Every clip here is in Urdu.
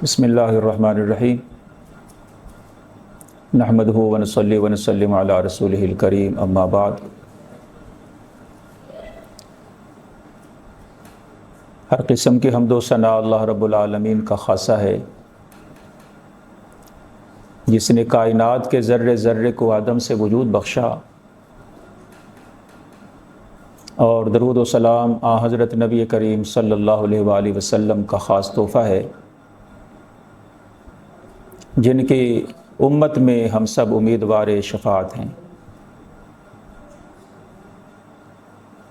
بسم اللہ الرحمن الرحیم نحمدہ ونصلی ونسلم علی رسولہ الکریم اما بعد۔ ہر قسم کی حمد و ثنا اللہ رب العالمین کا خاصہ ہے، جس نے کائنات کے ذرے ذرے کو عدم سے وجود بخشا، اور درود و سلام حضرت نبی کریم صلی اللہ علیہ وآلہ وسلم کا خاص تحفہ ہے، جن کی امت میں ہم سب امیدوار شفاعت ہیں۔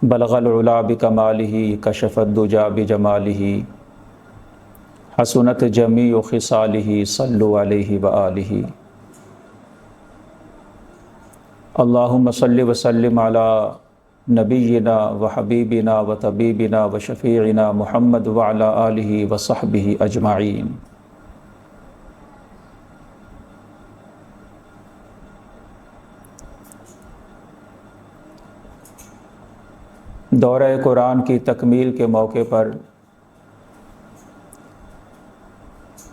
بلغ العلا بکمالہ کشف الدجا بجمالہ حسنت جمیع خصالہ صلوا علیہ وآلہ۔ اللہم صل وسلم علی نبینا وحبیبنا وطبیبنا وشفیعنا محمد وعلی آلہ وصحبہ اجمعین۔ دورہ قرآن کی تکمیل کے موقع پر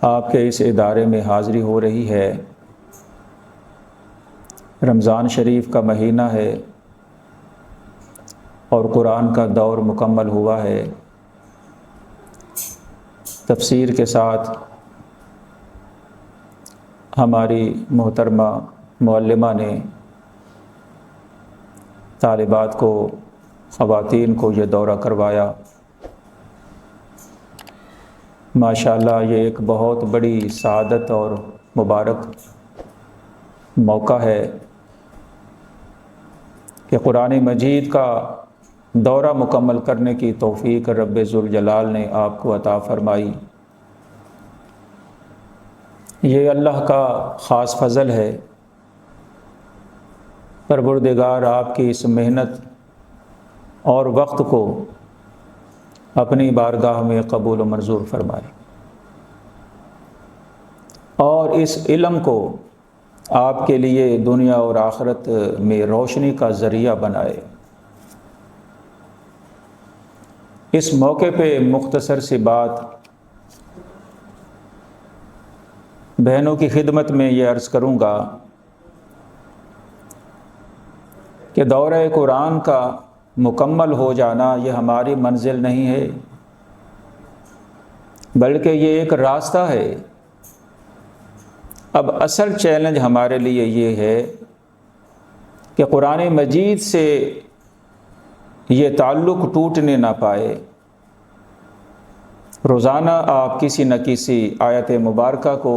آپ کے اس ادارے میں حاضری ہو رہی ہے۔ رمضان شریف کا مہینہ ہے اور قرآن کا دور مکمل ہوا ہے۔ تفسیر کے ساتھ ہماری محترمہ معلمہ نے طالبات کو، خواتین کو یہ دورہ کروایا۔ ماشاءاللہ یہ ایک بہت بڑی سعادت اور مبارک موقع ہے کہ قرآن مجید کا دورہ مکمل کرنے کی توفیق رب ذوالجلال نے آپ کو عطا فرمائی۔ یہ اللہ کا خاص فضل ہے۔ پروردگار آپ کی اس محنت اور وقت کو اپنی بارگاہ میں قبول و منظور فرمائے، اور اس علم کو آپ کے لیے دنیا اور آخرت میں روشنی کا ذریعہ بنائے۔ اس موقع پہ مختصر سی بات بہنوں کی خدمت میں یہ عرض کروں گا کہ دورہ قرآن کا مکمل ہو جانا یہ ہماری منزل نہیں ہے، بلکہ یہ ایک راستہ ہے۔ اب اصل چیلنج ہمارے لیے یہ ہے کہ قرآن مجید سے یہ تعلق ٹوٹنے نہ پائے۔ روزانہ آپ کسی نہ کسی آیت مبارکہ کو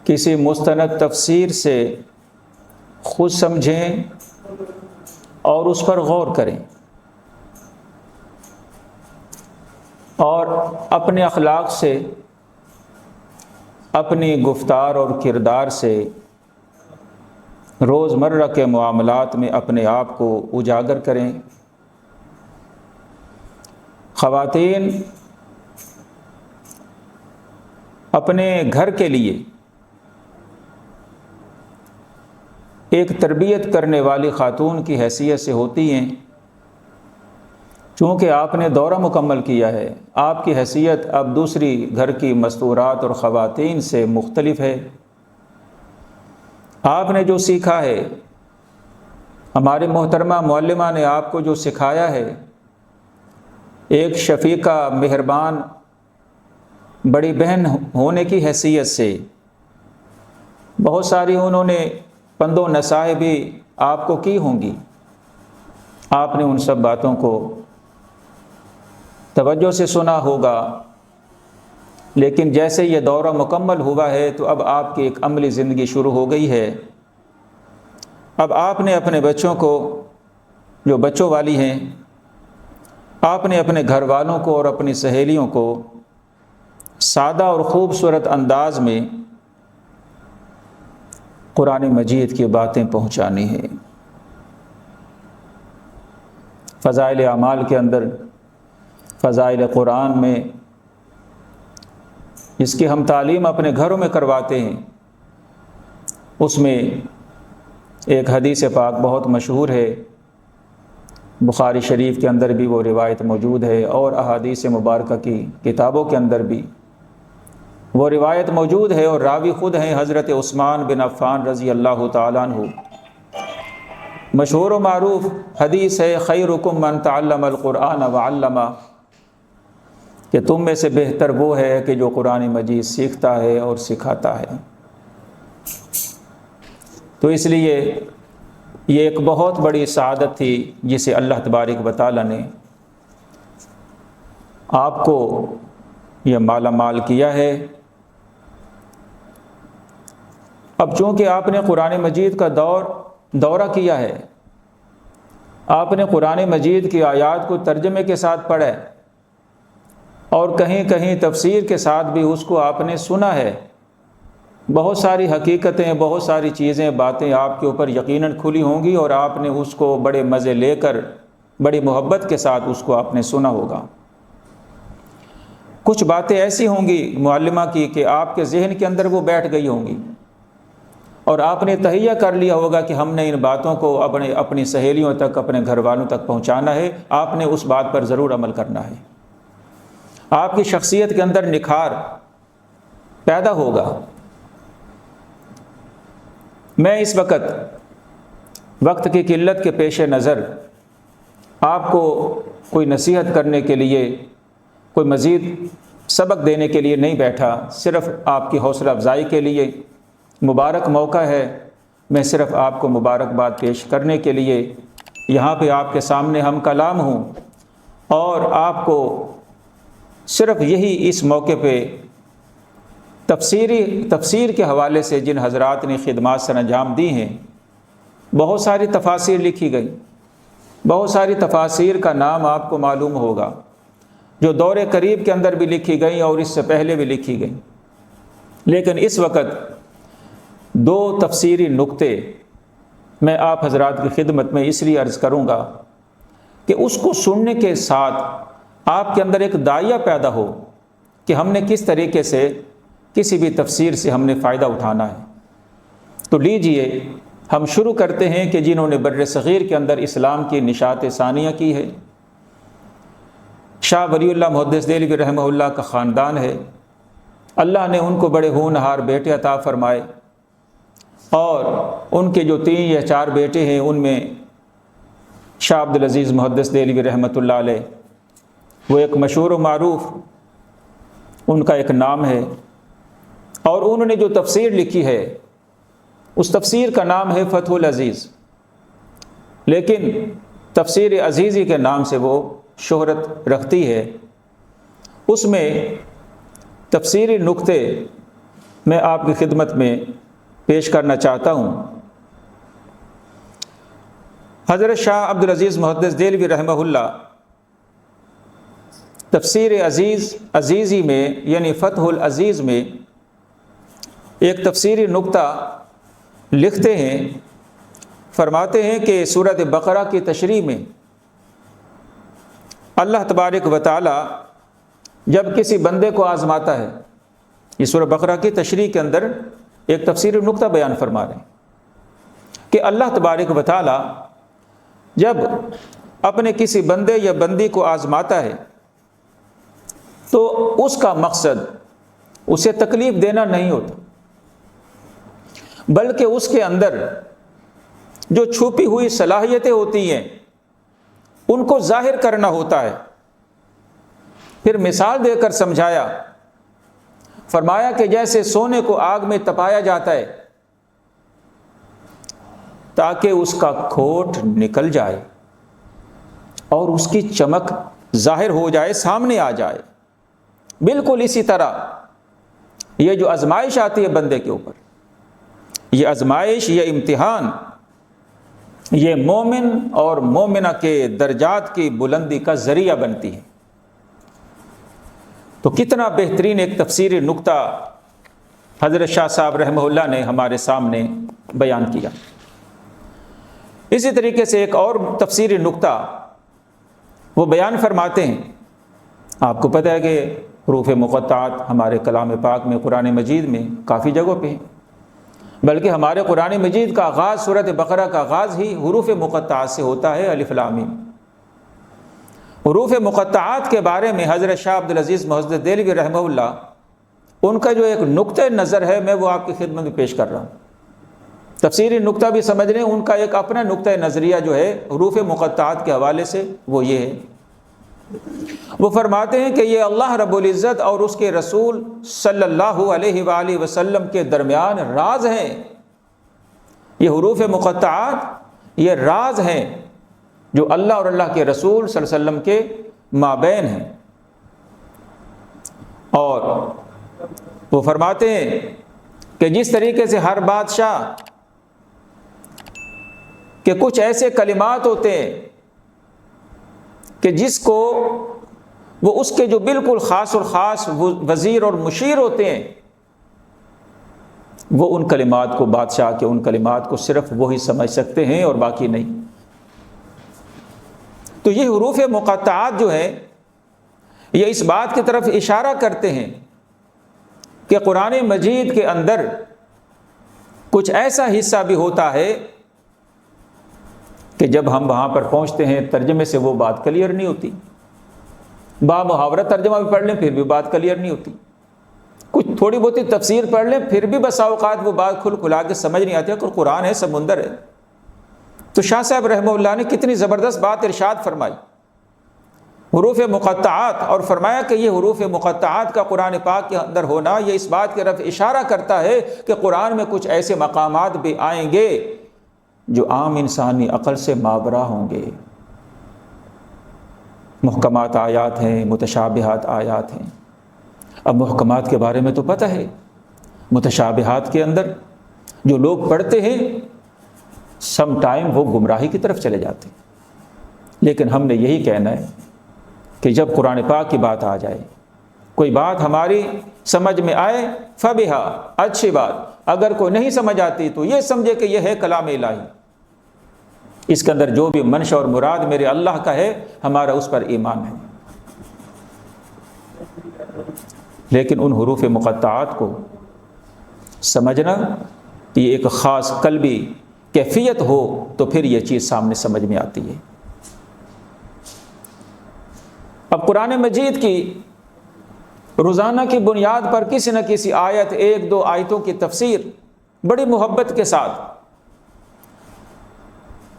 کسی مستند تفسیر سے خود سمجھیں اور اس پر غور کریں، اور اپنے اخلاق سے، اپنی گفتار اور کردار سے، روزمرہ کے معاملات میں اپنے آپ کو اجاگر کریں۔ خواتین اپنے گھر کے لیے ایک تربیت کرنے والی خاتون کی حیثیت سے ہوتی ہیں۔ چونکہ آپ نے دورہ مکمل کیا ہے، آپ کی حیثیت اب دوسری گھر کی مستورات اور خواتین سے مختلف ہے۔ آپ نے جو سیکھا ہے، ہمارے محترمہ معلمہ نے آپ کو جو سکھایا ہے، ایک شفیقہ، مہربان بڑی بہن ہونے کی حیثیت سے بہت ساری انہوں نے پند و نصائح بھی آپ کو کی ہوں گی۔ آپ نے ان سب باتوں کو توجہ سے سنا ہوگا، لیکن جیسے یہ دورہ مکمل ہوا ہے تو اب آپ کی ایک عملی زندگی شروع ہو گئی ہے۔ اب آپ نے اپنے بچوں کو، جو بچوں والی ہیں، آپ نے اپنے گھر والوں کو اور اپنی سہیلیوں کو سادہ اور خوبصورت انداز میں قرآن مجید کی باتیں پہنچانی ہیں۔ فضائل اعمال کے اندر، فضائل قرآن میں جس کی ہم تعلیم اپنے گھروں میں کرواتے ہیں، اس میں ایک حدیث پاک بہت مشہور ہے، بخاری شریف کے اندر بھی وہ روایت موجود ہے، اور احادیث مبارکہ کی کتابوں کے اندر بھی وہ روایت موجود ہے اور راوی خود ہیں حضرت عثمان بن عفان رضی اللہ تعالیٰ عنہ۔ مشہور و معروف حدیث ہے خیرکم من تعلم القرآن وعلمہ، کہ تم میں سے بہتر وہ ہے کہ جو قرآن مجید سیکھتا ہے اور سکھاتا ہے۔ تو اس لیے یہ ایک بہت بڑی سعادت تھی جسے اللہ تبارک و تعالیٰ نے آپ کو یہ مالا مال کیا ہے۔ اب چونکہ آپ نے قرآن مجید کا دورہ کیا ہے، آپ نے قرآن مجید کی آیات کو ترجمے کے ساتھ پڑھا ہے اور کہیں کہیں تفسیر کے ساتھ بھی اس کو آپ نے سنا ہے، بہت ساری حقیقتیں، بہت ساری چیزیں، باتیں آپ کے اوپر یقیناً کھلی ہوں گی اور آپ نے اس کو بڑے مزے لے کر بڑی محبت کے ساتھ اس کو آپ نے سنا ہوگا۔ کچھ باتیں ایسی ہوں گی معلمہ کی کہ آپ کے ذہن کے اندر وہ بیٹھ گئی ہوں گی اور آپ نے تہیہ کر لیا ہوگا کہ ہم نے ان باتوں کو اپنی سہیلیوں تک، اپنے گھر والوں تک پہنچانا ہے، آپ نے اس بات پر ضرور عمل کرنا ہے۔ آپ کی شخصیت کے اندر نکھار پیدا ہوگا۔ میں اس وقت کی قلت کے پیش نظر آپ کو کوئی نصیحت کرنے کے لیے، کوئی مزید سبق دینے کے لیے نہیں بیٹھا، صرف آپ کی حوصلہ افزائی کے لیے مبارک موقع ہے۔ میں صرف آپ کو مبارکباد پیش کرنے کے لیے یہاں پہ آپ کے سامنے ہم کلام ہوں، اور آپ کو صرف یہی اس موقع پہ تفسیر کے حوالے سے جن حضرات نے خدمات سر انجام دی ہیں، بہت ساری تفاسیر لکھی گئی، بہت ساری تفاسیر کا نام آپ کو معلوم ہوگا جو دور قریب کے اندر بھی لکھی گئی اور اس سے پہلے بھی لکھی گئی، لیکن اس وقت دو تفسیری نقطے میں آپ حضرات کی خدمت میں اس لیے عرض کروں گا کہ اس کو سننے کے ساتھ آپ کے اندر ایک داعیہ پیدا ہو کہ ہم نے کس طریقے سے کسی بھی تفسیر سے ہم نے فائدہ اٹھانا ہے۔ تو لیجئے ہم شروع کرتے ہیں کہ جنہوں نے بر صغیر کے اندر اسلام کی نشاط ثانیہ کی ہے، شاہ ولی اللہ محدث دہلوی رحمہ اللہ کا خاندان ہے۔ اللہ نے ان کو بڑے ہونہار بیٹے عطا فرمائے، اور ان کے جو 3 یا 4 بیٹے ہیں ان میں شاہ عبدالعزیز محدث دہلوی رحمۃ اللہ علیہ، وہ ایک مشہور و معروف ان کا ایک نام ہے، اور انہوں نے جو تفسیر لکھی ہے اس تفسیر کا نام ہے فتح العزیز، لیکن تفسیر عزیزی کے نام سے وہ شہرت رکھتی ہے۔ اس میں تفسیری نقطے میں آپ کی خدمت میں پیش کرنا چاہتا ہوں۔ حضرت شاہ عبدالعزیز محدث دہلوی رحمہ اللہ تفسیر عزیزی میں یعنی فتح العزیز میں ایک تفسیری نقطہ لکھتے ہیں، فرماتے ہیں کہ سورۃ بقرہ کی تشریح میں اللہ تبارک و تعالی جب کسی بندے کو آزماتا ہے، یہ سورۃ بقرہ کی تشریح کے اندر ایک تفسیری نقطہ بیان فرما رہے ہیں کہ اللہ تبارک و تعالی جب اپنے کسی بندے یا بندی کو آزماتا ہے تو اس کا مقصد اسے تکلیف دینا نہیں ہوتا، بلکہ اس کے اندر جو چھپی ہوئی صلاحیتیں ہوتی ہیں ان کو ظاہر کرنا ہوتا ہے۔ پھر مثال دے کر سمجھایا، فرمایا کہ جیسے سونے کو آگ میں تپایا جاتا ہے تاکہ اس کا کھوٹ نکل جائے اور اس کی چمک ظاہر ہو جائے، سامنے آ جائے، بالکل اسی طرح یہ جو آزمائش آتی ہے بندے کے اوپر، یہ آزمائش، یہ امتحان، یہ مومن اور مومنہ کے درجات کی بلندی کا ذریعہ بنتی ہے۔ تو کتنا بہترین ایک تفسیری نقطہ حضرت شاہ صاحب رحمہ اللہ نے ہمارے سامنے بیان کیا۔ اسی طریقے سے ایک اور تفسیری نقطہ وہ بیان فرماتے ہیں، آپ کو پتہ ہے کہ حروف مقطعات ہمارے کلام پاک میں، قرآن مجید میں کافی جگہوں پہ ہیں، بلکہ ہمارے قرآن مجید کا آغاز، سورۃ بقرہ کا آغاز ہی حروف مقطعات سے ہوتا ہے، الف لام میم۔ حروف مقطعات کے بارے میں حضرت شاہ عبدالعزیز محدث دہلوی رحمہ اللہ ان کا جو ایک نقطۂ نظر ہے میں وہ آپ کی خدمت میں پیش کر رہا ہوں۔ تفسیری نقطہ بھی سمجھ لیں، ان کا ایک اپنا نقطۂ نظریہ جو ہے حروف مقطعات کے حوالے سے وہ یہ ہے۔ وہ فرماتے ہیں کہ یہ اللہ رب العزت اور اس کے رسول صلی اللہ علیہ وآلہ وسلم کے درمیان راز ہیں۔ یہ حروف مقطعات یہ راز ہیں جو اللہ اور اللہ کے رسول صلی اللہ علیہ وسلم کے مابین ہیں۔ اور وہ فرماتے ہیں کہ جس طریقے سے ہر بادشاہ کہ کچھ ایسے کلمات ہوتے ہیں کہ جس کو وہ اس کے جو بالکل خاص اور خاص وزیر اور مشیر ہوتے ہیں، وہ ان کلمات کو، بادشاہ کے ان کلمات کو صرف وہی سمجھ سکتے ہیں اور باقی نہیں۔ تو یہ حروف مقطعات جو ہیں یہ اس بات کی طرف اشارہ کرتے ہیں کہ قرآن مجید کے اندر کچھ ایسا حصہ بھی ہوتا ہے کہ جب ہم وہاں پر پہنچتے ہیں ترجمے سے وہ بات کلیئر نہیں ہوتی، با محاورہ ترجمہ بھی پڑھ لیں پھر بھی بات کلیئر نہیں ہوتی، کچھ تھوڑی بہت تفسیر پڑھ لیں پھر بھی بسا اوقات وہ بات کھلا کے سمجھ نہیں آتی، کہ قرآن ہے سمندر ہے۔ تو شاہ صاحب رحمہ اللہ نے کتنی زبردست بات ارشاد فرمائی حروف مقطعات، اور فرمایا کہ یہ حروف مقطعات کا قرآن پاک کے اندر ہونا یہ اس بات کی طرف اشارہ کرتا ہے کہ قرآن میں کچھ ایسے مقامات بھی آئیں گے جو عام انسانی عقل سے مابرہ ہوں گے۔ محکمات آیات ہیں، متشابہات آیات ہیں۔ اب محکمات کے بارے میں تو پتہ ہے، متشابہات کے اندر جو لوگ پڑھتے ہیں سم ٹائم وہ گمراہی کی طرف چلے جاتے ہیں، لیکن ہم نے یہی کہنا ہے کہ جب قرآن پاک کی بات آ جائے، کوئی بات ہماری سمجھ میں آئے فبہا، اچھی بات، اگر کوئی نہیں سمجھ آتی تو یہ سمجھے کہ یہ ہے کلام الہی، اس کے اندر جو بھی منشا اور مراد میرے اللہ کا ہے ہمارا اس پر ایمان ہے۔ لیکن ان حروف مقطعات کو سمجھنا یہ ایک خاص قلبی کیفیت ہو تو پھر یہ چیز سامنے سمجھ میں آتی ہے۔ اب قرآن مجید کی روزانہ کی بنیاد پر کسی نہ کسی آیت، ایک دو آیتوں کی تفسیر بڑی محبت کے ساتھ،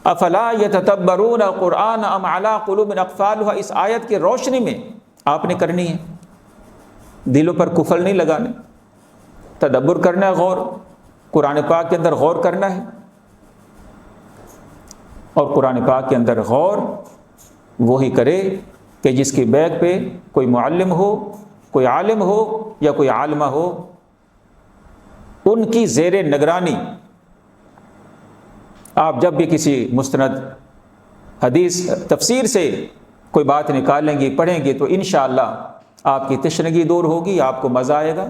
افلا یتدبرون القرآن ام علی قلوب اقفالها، اس آیت کی روشنی میں آپ نے کرنی ہے، دلوں پر کفل نہیں لگانے، تدبر کرنا ہے، غور، قرآن پاک کے اندر غور کرنا ہے۔ اور قرآن پاک کے اندر غور وہی کرے کہ جس کی بیک پہ کوئی معلم ہو، کوئی عالم ہو یا کوئی عالمہ ہو، ان کی زیر نگرانی آپ جب بھی کسی مستند حدیث تفسیر سے کوئی بات نکالیں گی، پڑھیں گے تو انشاءاللہ آپ کی تشنگی دور ہوگی، آپ کو مزہ آئے گا۔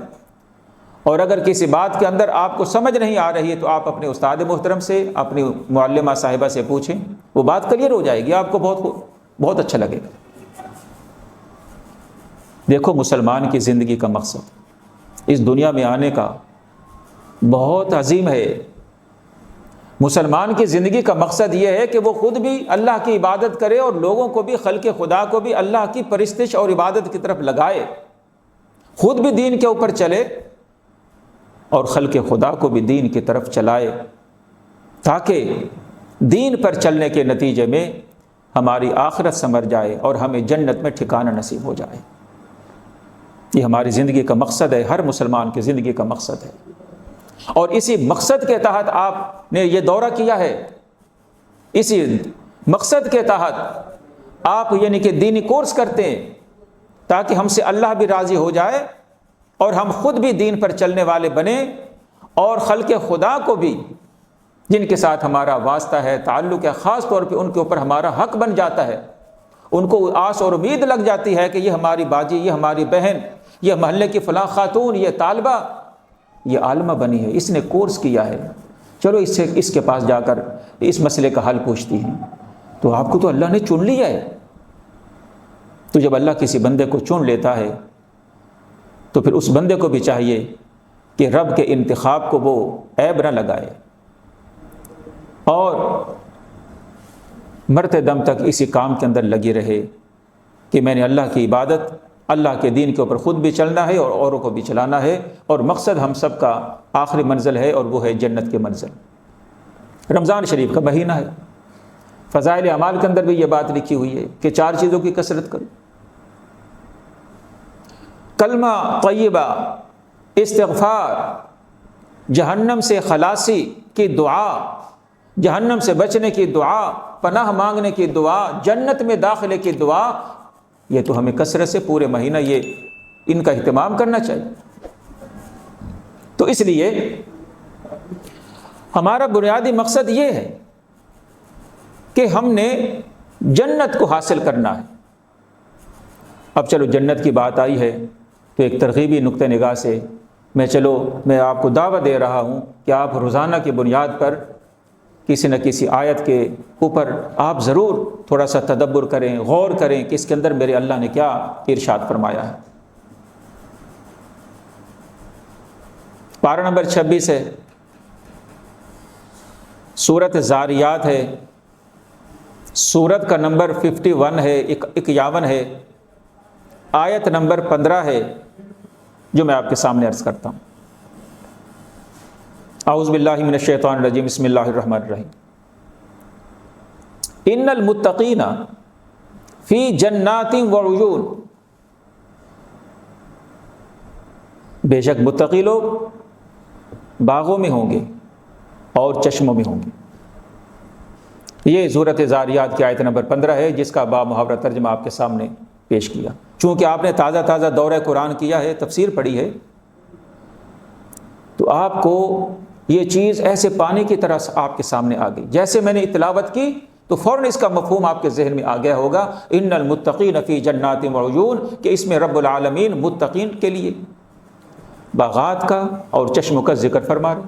اور اگر کسی بات کے اندر آپ کو سمجھ نہیں آ رہی ہے تو آپ اپنے استاد محترم سے، اپنی معلمہ صاحبہ سے پوچھیں، وہ بات کلیئر ہو جائے گی، آپ کو بہت اچھا لگے گا۔ دیکھو مسلمان کی زندگی کا مقصد اس دنیا میں آنے کا بہت عظیم ہے۔ مسلمان کی زندگی کا مقصد یہ ہے کہ وہ خود بھی اللہ کی عبادت کرے اور لوگوں کو بھی، خلق خدا کو بھی اللہ کی پرستش اور عبادت کی طرف لگائے، خود بھی دین کے اوپر چلے اور خلق خدا کو بھی دین کی طرف چلائے، تاکہ دین پر چلنے کے نتیجے میں ہماری آخرت سنور جائے اور ہمیں جنت میں ٹھکانہ نصیب ہو جائے۔ یہ ہماری زندگی کا مقصد ہے، ہر مسلمان کی زندگی کا مقصد ہے، اور اسی مقصد کے تحت آپ نے یہ دورہ کیا ہے، اسی مقصد کے تحت آپ یعنی کہ دینی کورس کرتے ہیں تاکہ ہم سے اللہ بھی راضی ہو جائے اور ہم خود بھی دین پر چلنے والے بنیں، اور خلق خدا کو بھی جن کے ساتھ ہمارا واسطہ ہے، تعلق ہے، خاص طور پہ ان کے اوپر ہمارا حق بن جاتا ہے، ان کو آس اور امید لگ جاتی ہے کہ یہ ہماری باجی، یہ ہماری بہن، یہ محلے کی فلاں خاتون، یہ طالبہ، یہ عالمہ بنی ہے، اس نے کورس کیا ہے، چلو اس کے پاس جا کر اس مسئلے کا حل پوچھتی ہیں۔ تو آپ کو تو اللہ نے چن لیا ہے۔ تو جب اللہ کسی بندے کو چن لیتا ہے تو پھر اس بندے کو بھی چاہیے کہ رب کے انتخاب کو وہ عیب نہ لگائے اور مرتے دم تک اسی کام کے اندر لگی رہے کہ میں نے اللہ کی عبادت اللہ کے دین کے اوپر خود بھی چلنا ہے اور اوروں کو بھی چلانا ہے، اور مقصد ہم سب کا آخری منزل ہے اور وہ ہے جنت کے منزل۔ رمضان شریف کا مہینہ ہے، فضائل اعمال کے اندر بھی یہ بات لکھی ہوئی ہے کہ 4 چیزوں کی کثرت کرو: کلمہ طیبہ، استغفار، جہنم سے خلاصی کی دعا، جہنم سے بچنے کی دعا، پناہ مانگنے کی دعا، جنت میں داخلے کی دعا۔ یہ تو ہمیں کثرت سے پورے مہینہ ان کا اہتمام کرنا چاہیے۔ تو اس لیے ہمارا بنیادی مقصد یہ ہے کہ ہم نے جنت کو حاصل کرنا ہے۔ اب چلو جنت کی بات آئی ہے تو ایک ترغیبی نقطہ نگاہ سے میں آپ کو دعوت دے رہا ہوں کہ آپ روزانہ کی بنیاد پر کسی نہ کسی آیت کے اوپر آپ ضرور تھوڑا سا تدبر کریں، غور کریں کہ اس کے اندر میرے اللہ نے کیا ارشاد فرمایا ہے۔ پارہ نمبر 26 ہے، سورۃ زاریات ہے، سورت کا نمبر 51 ہے، 51 ہے، آیت نمبر 15 ہے جو میں آپ کے سامنے عرض کرتا ہوں۔ اعوذ باللہ من الشیطان الرجیم، بسم اللہ الرحمن الرحیم۔ ان المتقین فی جنات وعیون، بے شک متقی لوگ باغوں میں ہوں گے اور چشموں میں ہوں گے۔ یہ سورۃ زاریات کی آیت نمبر 15 ہے جس کا بامحاورہ ترجمہ آپ کے سامنے پیش کیا۔ چونکہ آپ نے تازہ دورہ قرآن کیا ہے، تفسیر پڑھی ہے، تو آپ کو یہ چیز ایسے پانی کی طرح آپ کے سامنے آ گئی۔ جیسے میں نے تلاوت کی تو فوراً اس کا مفہوم آپ کے ذہن میں آ گیا ہوگا، ان المتقین فی جنات وعیون، کہ اس میں رب العالمین متقین کے لیے باغات کا اور چشموں کا ذکر فرما رہے۔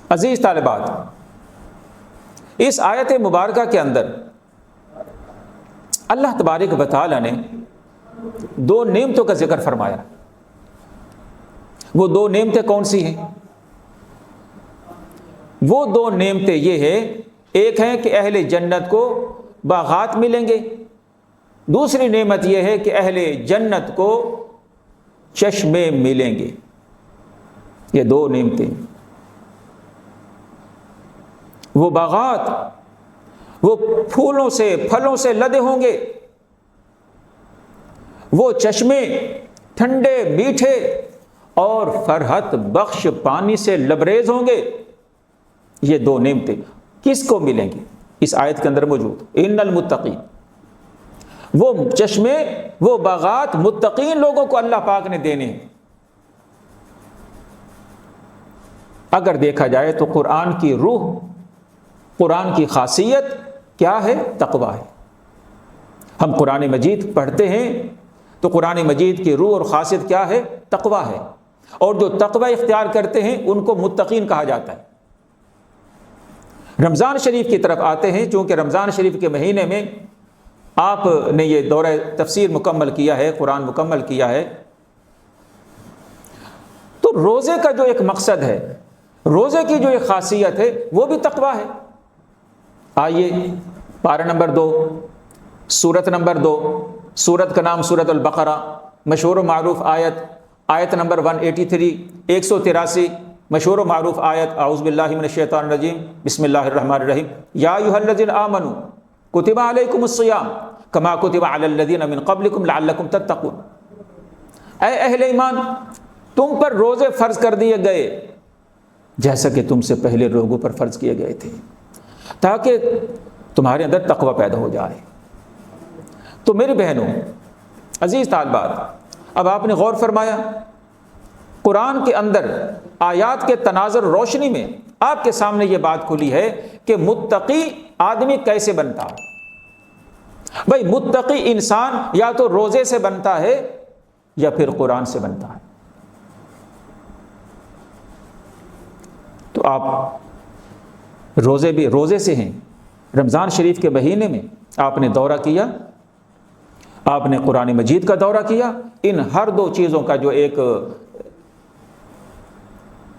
عزیز طالبات، اس آیت مبارکہ کے اندر اللہ تبارک و تعالی نے 2 نعمتوں کا ذکر فرمایا۔ وہ 2 نعمتیں کون سی ہیں؟ وہ 2 نعمتیں یہ ہیں، ایک ہے کہ اہل جنت کو باغات ملیں گے، دوسری نعمت یہ ہے کہ اہل جنت کو چشمے ملیں گے۔ یہ 2 نعمتیں، وہ باغات وہ پھولوں سے پھلوں سے لدے ہوں گے، وہ چشمے ٹھنڈے میٹھے اور فرحت بخش پانی سے لبریز ہوں گے۔ یہ 2 نعمتیں کس کو ملیں گی؟ اس آیت کے اندر موجود ان المتقین، وہ چشمے وہ باغات متقین لوگوں کو اللہ پاک نے دینے ہیں۔ اگر دیکھا جائے تو قرآن کی روح، قرآن کی خاصیت کیا ہے؟ تقویٰ ہے۔ ہم قرآن مجید پڑھتے ہیں تو قرآن مجید کی روح اور خاصیت کیا ہے؟ تقویٰ ہے، اور جو تقویٰ اختیار کرتے ہیں ان کو متقین کہا جاتا ہے۔ رمضان شریف کی طرف آتے ہیں، چونکہ رمضان شریف کے مہینے میں آپ نے یہ دورہ تفسیر مکمل کیا ہے، قرآن مکمل کیا ہے، تو روزے کا جو ایک مقصد ہے، روزے کی جو ایک خاصیت ہے وہ بھی تقویٰ ہے۔ آئیے پارہ نمبر 2، سورت نمبر 2، سورت کا نام سورت البقرہ، مشہور و معروف آیت نمبر 183، 183 مشہور و معروف آیت، اعوذ باللہ من الشیطان الرجیم، بسم اللہ الرحمن الرحیم۔ یا ایھا الذین آمنوا کتب علیکم الصیام کما کتب علی الذین من قبلکم لعلکم تتقون۔ اے اہل ایمان، تم پر روزے فرض کر دیے گئے جیسا کہ تم سے پہلے لوگوں پر فرض کیے گئے تھے، تاکہ تمہارے اندر تقویٰ پیدا ہو جائے۔ تو میری بہنوں، عزیز طالبات، اب آپ نے غور فرمایا، قرآن کے اندر آیات کے تناظر روشنی میں آپ کے سامنے یہ بات کھلی ہے کہ متقی آدمی کیسے بنتا ہے۔ بھائی متقی انسان یا تو روزے سے بنتا ہے یا پھر قرآن سے بنتا ہے۔ تو آپ روزے سے ہیں، رمضان شریف کے مہینے میں آپ نے دورہ کیا، آپ نے قرآن مجید کا دورہ کیا، ان ہر 2 چیزوں کا جو ایک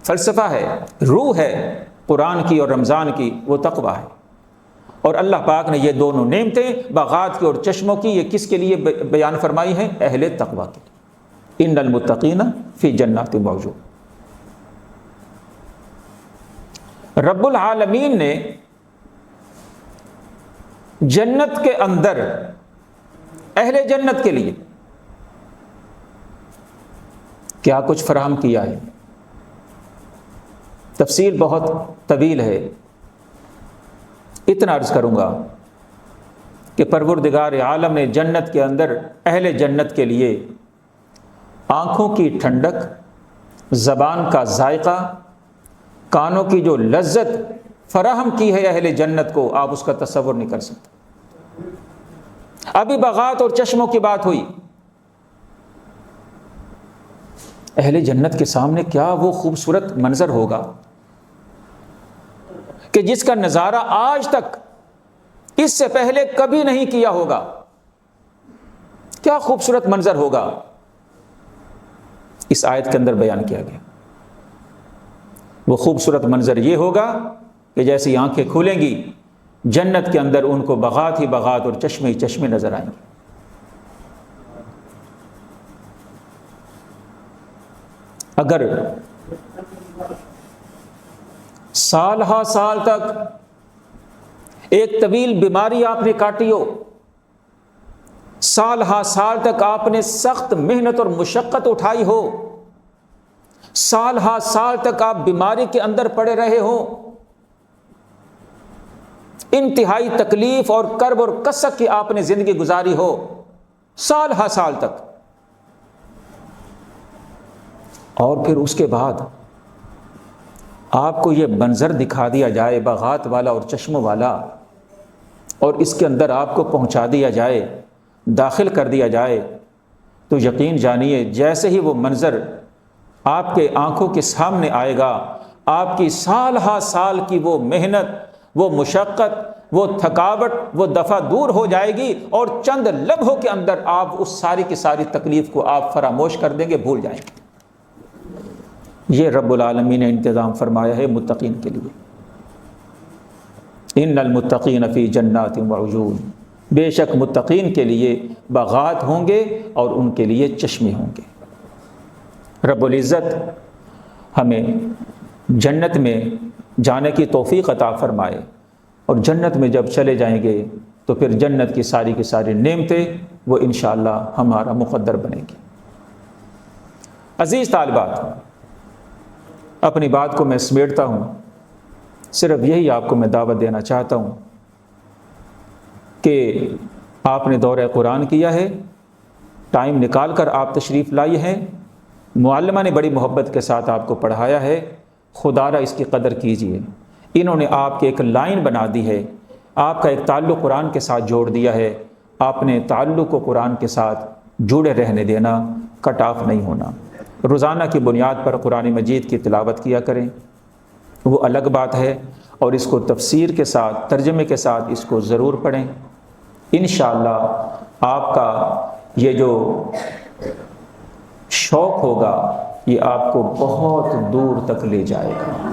فلسفہ ہے، روح ہے قرآن کی اور رمضان کی، وہ تقویٰ ہے۔ اور اللہ پاک نے یہ دونوں نعمتیں باغات کی اور چشموں کی یہ کس کے لیے بیان فرمائی ہیں؟ اہل تقوی کے لیے۔ ان المتقین فی جنات موجود۔ رب العالمین نے جنت کے اندر اہل جنت کے لیے کیا کچھ فراہم کیا ہے؟ تفصیل بہت طویل ہے، اتنا عرض کروں گا کہ پروردگار عالم نے جنت کے اندر اہل جنت کے لیے آنکھوں کی ٹھنڈک، زبان کا ذائقہ، کانوں کی جو لذت فراہم کی ہے اہل جنت کو، آپ اس کا تصور نہیں کر سکتے۔ ابھی باغات اور چشموں کی بات ہوئی، اہل جنت کے سامنے کیا وہ خوبصورت منظر ہوگا کہ جس کا نظارہ آج تک اس سے پہلے کبھی نہیں کیا ہوگا۔ کیا خوبصورت منظر ہوگا، اس آیت کے اندر بیان کیا گیا۔ وہ خوبصورت منظر یہ ہوگا کہ جیسی آنکھیں کھولیں گی جنت کے اندر ان کو باغات ہی باغات اور چشمے ہی چشمے نظر آئیں گے۔ اگر سال ہا سال تک ایک طویل بیماری آپ نے کاٹی ہو، سال ہا سال تک آپ نے سخت محنت اور مشقت اٹھائی ہو، سال ہا سال تک آپ بیماری کے اندر پڑے رہے ہو، انتہائی تکلیف اور کرب اور کسک کی آپ نے زندگی گزاری ہو، سال ہا سال تک، اور پھر اس کے بعد آپ کو یہ منظر دکھا دیا جائے باغات والا اور چشموں والا، اور اس کے اندر آپ کو پہنچا دیا جائے، داخل کر دیا جائے، تو یقین جانیے جیسے ہی وہ منظر آپ کے آنکھوں کے سامنے آئے گا، آپ کی سال ہا سال کی وہ محنت، وہ مشقت، وہ تھکاوٹ، وہ دفعہ دور ہو جائے گی، اور چند لمحوں کے اندر آپ اس ساری کی ساری تکلیف کو آپ فراموش کر دیں گے، بھول جائیں گے۔ یہ رب العالمین نے انتظام فرمایا ہے متقین کے لیے۔ ان المتقین فی جنات وعیون، بے شک متقین کے لیے باغات ہوں گے اور ان کے لیے چشمے ہوں گے۔ رب العزت ہمیں جنت میں جانے کی توفیق عطا فرمائے، اور جنت میں جب چلے جائیں گے تو پھر جنت کی ساری نعمتیں وہ انشاءاللہ ہمارا مقدر بنے گی۔ عزیز طالبات، اپنی بات کو میں سمیٹتا ہوں، صرف یہی آپ کو میں دعوت دینا چاہتا ہوں کہ آپ نے دورہ قرآن کیا ہے، ٹائم نکال کر آپ تشریف لائے ہیں، معلمہ نے بڑی محبت کے ساتھ آپ کو پڑھایا ہے، خدا را اس کی قدر کیجیے۔ انہوں نے آپ کے ایک لائن بنا دی ہے، آپ کا ایک تعلق قرآن کے ساتھ جوڑ دیا ہے، آپ نے تعلق کو قرآن کے ساتھ جڑے رہنے دینا، کٹ آف نہیں ہونا۔ روزانہ کی بنیاد پر قرآن مجید کی تلاوت کیا کریں، وہ الگ بات ہے، اور اس کو تفسیر کے ساتھ، ترجمے کے ساتھ اس کو ضرور پڑھیں۔ انشاءاللہ آپ کا یہ جو شوق ہوگا یہ آپ کو بہت دور تک لے جائے گا۔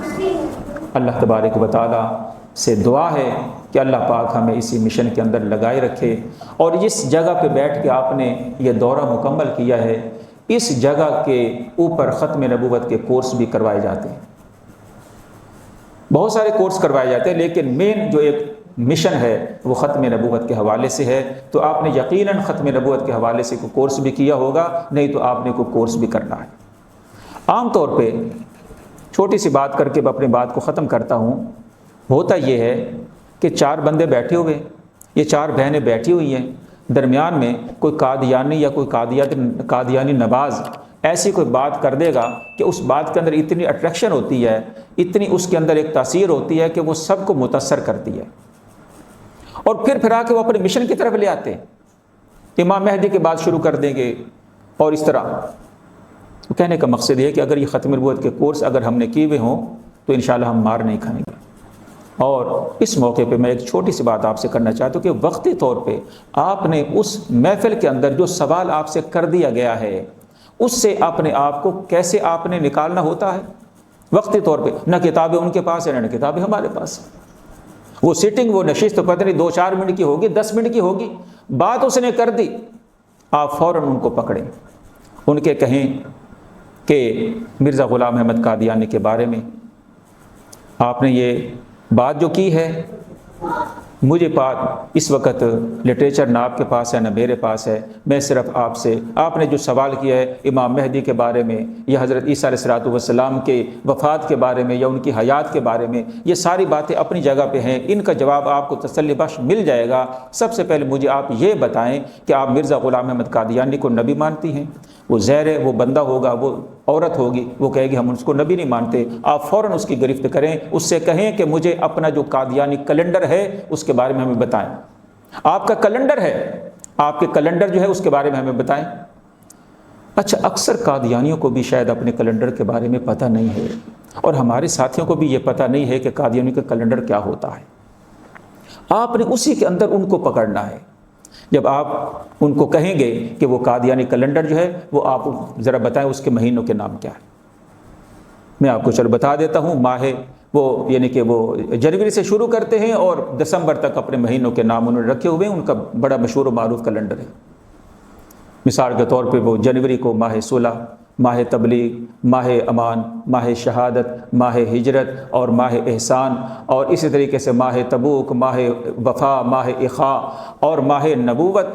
اللہ تبارک و تعالیٰ سے دعا ہے کہ اللہ پاک ہمیں اسی مشن کے اندر لگائے رکھے، اور اس جگہ پہ بیٹھ کے آپ نے یہ دورہ مکمل کیا ہے، اس جگہ کے اوپر ختم نبوت کے کورس بھی کروائے جاتے ہیں، بہت سارے کورس کروائے جاتے ہیں، لیکن مین جو ایک مشن ہے وہ ختم نبوت کے حوالے سے ہے۔ تو آپ نے یقیناً ختم نبوت کے حوالے سے کوئی کورس بھی کیا ہوگا، نہیں تو آپ نے کوئی کورس بھی کرنا ہے۔ عام طور پہ چھوٹی سی بات کر کے میں اپنی بات کو ختم کرتا ہوں، ہوتا یہ ہے کہ 4 بندے بیٹھے ہوئے، یہ 4 بہنیں بیٹھی ہوئی ہیں، درمیان میں کوئی قادیانی یا کوئی قادیانی نواز ایسی کوئی بات کر دے گا کہ اس بات کے اندر اتنی اٹریکشن ہوتی ہے، اتنی اس کے اندر ایک تاثیر ہوتی ہے کہ وہ سب کو متاثر کرتی ہے، اور پھر آ کے وہ اپنے مشن کی طرف لے آتے ہیں، امام مہدی کی بات شروع کر دیں گے، اور اس طرح۔ تو کہنے کا مقصد یہ ہے کہ اگر یہ ختم نبوت کے کورس اگر ہم نے کیے ہوئے ہوں تو انشاءاللہ ہم مار نہیں کھائیں گے۔ اور اس موقع پہ میں ایک چھوٹی سی بات آپ سے کرنا چاہتا ہوں کہ وقتی طور پہ آپ نے اس محفل کے اندر جو سوال آپ سے کر دیا گیا ہے اس سے اپنے آپ کو کیسے آپ نے نکالنا ہوتا ہے۔ وقتی طور پہ نہ کتابیں ان کے پاس ہیں نہ کتابیں ہمارے پاس، وہ سیٹنگ، وہ نشست تو پتہ نہیں 2-4 منٹ کی ہوگی، 10 منٹ کی ہوگی، بات اس نے کر دی، آپ فوراً ان کو پکڑیں، ان کے کہیں کہ مرزا غلام احمد قادیانی کے بارے میں آپ نے یہ بات جو کی ہے، مجھے بات اس وقت لٹریچر نہ آپ کے پاس ہے نہ میرے پاس ہے، میں صرف آپ سے، آپ نے جو سوال کیا ہے امام مہدی کے بارے میں یا حضرت عیسیٰ علیہ السلام کے وفات کے بارے میں یا ان کی حیات کے بارے میں، یہ ساری باتیں اپنی جگہ پہ ہیں، ان کا جواب آپ کو تسلی بخش مل جائے گا۔ سب سے پہلے مجھے آپ یہ بتائیں کہ آپ مرزا غلام احمد قادیانی کو نبی مانتی ہیں؟ وہ زہر ہے، وہ بندہ ہوگا، وہ عورت ہوگی، وہ کہے گی ہم اس کو نبی نہیں مانتے، آپ فوراً اس کی گرفت کریں، اس سے کہیں کہ مجھے اپنا جو قادیانی کیلنڈر ہے اس کے بارے میں ہمیں بتائیں۔ آپ کا کیلنڈر ہے، آپ کے کیلنڈر جو ہے اس کے بارے میں ہمیں بتائیں۔ اچھا، اکثر قادیانیوں کو بھی شاید اپنے کیلنڈر کے بارے میں پتہ نہیں ہے، اور ہمارے ساتھیوں کو بھی یہ پتہ نہیں ہے کہ قادیانیوں کا کیلنڈر کیا ہوتا ہے۔ آپ نے اسی کے اندر ان کو پکڑنا ہے۔ جب آپ ان کو کہیں گے کہ وہ قادیانی کیلنڈر جو ہے وہ آپ ذرا بتائیں اس کے مہینوں کے نام کیا ہے، میں آپ کو چلو بتا دیتا ہوں۔ ماہ وہ یعنی کہ وہ جنوری سے شروع کرتے ہیں اور دسمبر تک اپنے مہینوں کے نام انہوں نے رکھے ہوئے ہیں، ان کا بڑا مشہور و معروف کیلنڈر ہے۔ مثال کے طور پہ وہ جنوری کو ماہ صلح، ماہ تبلیغ، ماہ امان، ماہ شہادت، ماہ ہجرت اور ماہ احسان، اور اسی طریقے سے ماہ تبوک، ماہ وفا، ماہ اخاء اور ماہ نبوت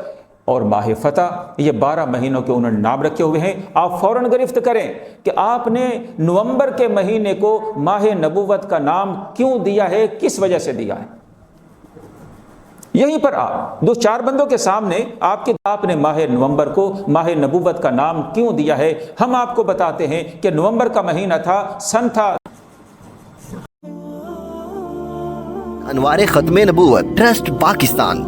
اور ماہ فتح، یہ 12 مہینوں کے انہوں نے نام رکھے ہوئے ہیں۔ آپ فوراً گرفت کریں کہ آپ نے نومبر کے مہینے کو ماہ نبوت کا نام کیوں دیا ہے، کس وجہ سے دیا ہے۔ یہیں پر آپ 2-4 بندوں کے سامنے آپ نے ماہ نومبر کو ماہ نبوت کا نام کیوں دیا ہے، ہم آپ کو بتاتے ہیں کہ نومبر کا مہینہ تھا، سن تھا۔ انوار ختم نبوت ٹرسٹ پاکستان۔